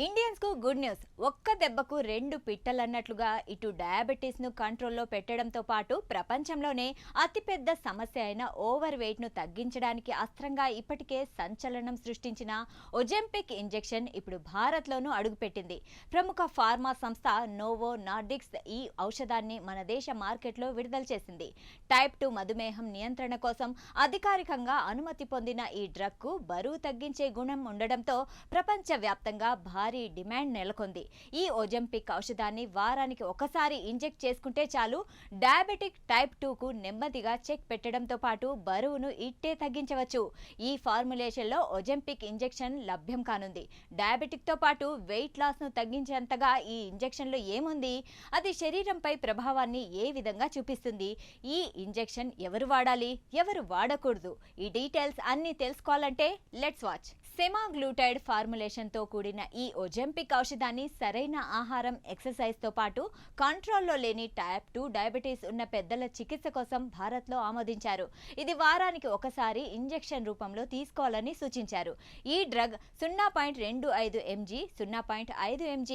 Indians కు good news. ఒక్క దెబ్బకు రెండు పిట్టలన్నట్లుగా ఇటు డయాబెటీస్ ను కంట్రోల్లో పెట్టడంతో పాటు ప్రపంచంలోనే అతిపెద్ద సమస్య అయిన ఓవర్ వెయిట్ ను తగ్గించడానికి అస్త్రంగా ఇప్పటికే సంచలనం సృష్టించిన ఒజెంపిక్ ఇంజెక్షన్ ఇప్పుడు భారత్ లోనూ అడుగుపెట్టింది. ప్రముఖ ఫార్మా సంస్థ నోవో నార్డిక్స్ ఈ ఔషధాన్ని మన దేశ మార్కెట్లో విడుదల చేసింది. టైప్ 2 మధుమేహం నియంత్రణ కోసం అధికారికంగా అనుమతి పొందిన ఈ డ్రగ్ కు బరువు తగ్గించే గుణం ఉండడంతో ప్రపంచవ్యాప్తంగా భారీ డిమాండ్ నెలకొంది. ఈ ఒజెంపిక్ ఔషధాన్ని వారానికి ఒకసారి ఇంజెక్ట్ చేసుకుంటే చాలు డయాబెటిక్ టైప్ 2 కు నెమ్మదిగా చెక్ పెట్టడంతో పాటు బరువును ఇట్టే తగ్గించవచ్చు. ఈ ఫార్ములేషన్ లో ఒజెంపిక్ ఇంజెక్షన్ లభ్యం కానుంది. డయాబెటిక్ తో పాటు వెయిట్ లాస్ ను తగ్గించేంతగా ఈ ఇంజెక్షన్ లో ఏముంది, అది శరీరంపై ప్రభావాన్ని ఏ విధంగా చూపిస్తుంది, ఈ ఇంజెక్షన్ ఎవరు వాడాలి, ఎవరు వాడకూడదు, ఈ డీటెయిల్స్ అన్ని తెలుసుకోవాలంటే లెట్స్ వాచ్. సెమాగ్లూటైడ్ ఫార్ములేషన్ తో కూడిన ఈ ఒజెంపిక్ ఔషధాన్ని సరైన ఆహారం, ఎక్సర్సైజ్ తో పాటు కంట్రోల్లో లేని టైప్ 2 డయాబెటీస్ ఉన్న పెద్దల చికిత్స కోసం భారత్ లో ఆమోదించారు. ఇది వారానికి ఒకసారి ఇంజెక్షన్ రూపంలో తీసుకోవాలని సూచించారు. ఈ డ్రగ్ 0.25 mg, 0.5 mg,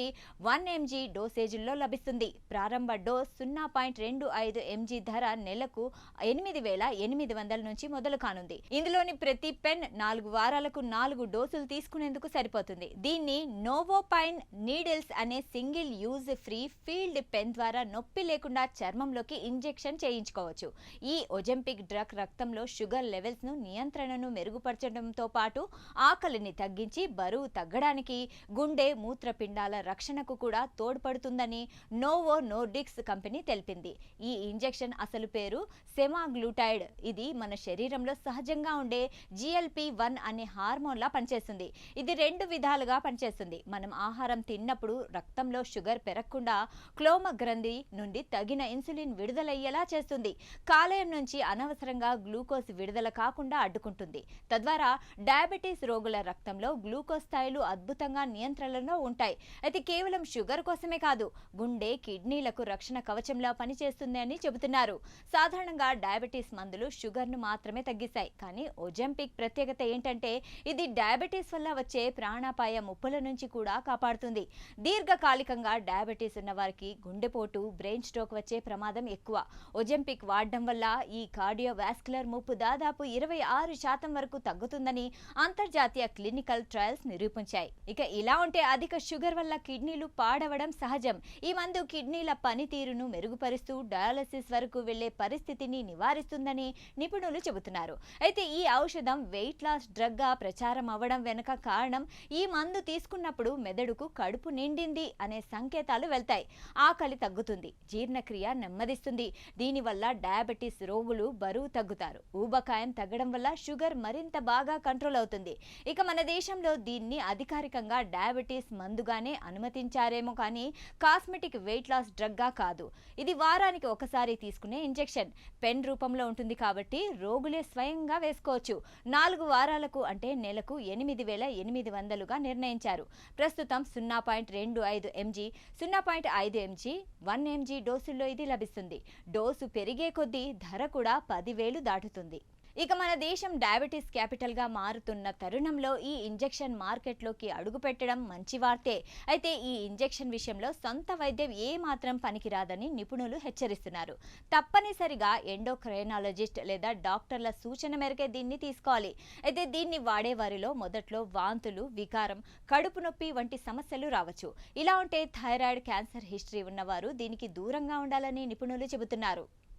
1 mg డోసేజీల్లో లభిస్తుంది. ప్రారంభ డోస్ 0.25 mg ధర నెలకు 8,800 నుంచి మొదలు కానుంది. ఇందులోని ప్రతి పెన్ 4 వారాలకు 4 డోసులు తీసుకునేందుకు సరిపోతుంది. దీన్ని నోవోపైన్ నీడిల్స్ అనే single use free field pen ద్వారా నొప్పి లేకుండా చర్మంలోకి ఇంజెక్షన్ చేయించుకోవచ్చు. ఈ ఒజెంపిక్ డ్రగ్ రక్తంలో షుగర్ లెవెల్స్ ను నియంత్రణను మెరుగుపరచడంతో పాటు ఆకలిని తగ్గించి బరువు తగ్గడానికి, గుండె మూత్రపిండాల రక్షణకు కూడా తోడ్పడుతుందని నోవో నోర్డిక్స్ కంపెనీ తెలిపింది. ఈ ఇంజెక్షన్ అసలు పేరు సెమాగ్లూటైడ్. ఇది మన శరీరంలో సహజంగా ఉండే GLP-1 అనే హార్మోన్లా పనిచేస్తుంది. ఇది 2 విధాలుగా పనిచేస్తుంది. మనం ఆహారం తిన్నప్పుడు రక్తంలో షుగర్ పెరగకుండా క్లోమ గ్రంథి నుండి తగిన ఇన్సులిన్ విడుదలయ్యేలా చేస్తుంది. కాలేయం నుంచి అనవసరంగా గ్లూకోజ్ విడుదల కాకుండా అడ్డుకుంటుంది. తద్వారా డయాబెటీస్ రోగుల రక్తంలో గ్లూకోజ్ స్థాయిలు అద్భుతంగా నియంత్రణలో ఉంటాయి. అయితే కేవలం షుగర్ కోసమే కాదు, గుండె, కిడ్నీలకు రక్షణ కవచంలా పనిచేస్తుంది అని చెబుతున్నారు. సాధారణంగా డయాబెటీస్ మందులు షుగర్ ను మాత్రమే తగ్గిస్తాయి. కానీ ఒజెంపిక్ ప్రత్యేకత ఏంటంటే ఇది డయాబెటీస్ వల్ల వచ్చే ప్రాణాపాయ ముప్పుల నుంచి కూడా కాపాడుతుంది. దీర్ఘకాలికంగా డయాబెటీస్ ఉన్న వారికి గుండెపోటు, బ్రెయిన్ స్ట్రోక్ వచ్చే ప్రమాదం ఎక్కువ. ఒజెంపిక్ వాడడం వల్ల ఈ కార్డియోవాస్కులర్ ముప్పు దాదాపు 26% వరకు తగ్గుతుందని అంతర్జాతీయ క్లినికల్ ట్రయల్స్ నిరూపించాయి. ఇక ఇలా ఉంటే అధిక షుగర్ వల్ల కిడ్నీలు పాడవడం సహజం. ఈ మందు కిడ్నీల పనితీరును మెరుగుపరుస్తూ డయాలసిస్ వరకు వెళ్లే పరిస్థితిని నివారిస్తుందని నిపుణులు చెబుతున్నారు. అయితే ఈ ఔషధం వెయిట్ లాస్ డ్రగ్ గా ప్రచారం అవ్వడం వెనుక కారణం, ఈ మందు తీసుకున్నప్పుడు మెదడుకు కడుపు నిండింది అనే సంకేతాలు వెళ్తాయి. ఆకలి తగ్గుతుంది, జీర్ణక్రియ నెమ్మదిస్తుంది. దీనివల్ల డయాబెటీస్ రోగులు బరువు తగ్గుతారు. ఊబకాయం తగ్గడం వల్ల షుగర్ మరింత బాగా కంట్రోల్ అవుతుంది. ఇక మన దేశంలో దీన్ని అధికారికంగా డయాబెటీస్ మందుగానే అనుమతించారేమో కానీ కాస్మెటిక్ వెయిట్ లాస్ డ్రగ్ గా కాదు. ఇది వారానికి ఒకసారి తీసుకునే ఇంజెక్షన్. పెన్ రూపంలో ఉంటుంది కాబట్టి రోగులే స్వయంగా వేసుకోవచ్చు. 4 వారాలకు అంటే నెలకు 8,800గా నిర్ణయించారు. ప్రస్తుతం 0.25 mg, 0.5 mg, 1 mg డోసుల్లో ఇది లభిస్తుంది. డోసు పెరిగే కొద్దీ ధర కూడా 10,000 దాటుతుంది. ఇక మన దేశం డయాబెటీస్ క్యాపిటల్ గా మారుతున్న తరుణంలో ఈ ఇంజెక్షన్ మార్కెట్లోకి అడుగుపెట్టడం మంచి వార్తే. అయితే ఈ ఇంజెక్షన్ విషయంలో సొంత వైద్యం ఏ మాత్రం పనికిరాదని నిపుణులు హెచ్చరిస్తున్నారు. తప్పనిసరిగా ఎండోక్రైనాలజిస్ట్ లేదా డాక్టర్ల సూచన మేరకే దీన్ని తీసుకోవాలి. అయితే దీన్ని వాడే వారిలో మొదట్లో వాంతులు, వికారం, కడుపు నొప్పి వంటి సమస్యలు రావచ్చు. ఇలా ఉంటే థైరాయిడ్, క్యాన్సర్ హిస్టరీ ఉన్నవారు దీనికి దూరంగా ఉండాలని నిపుణులు చెబుతున్నారు.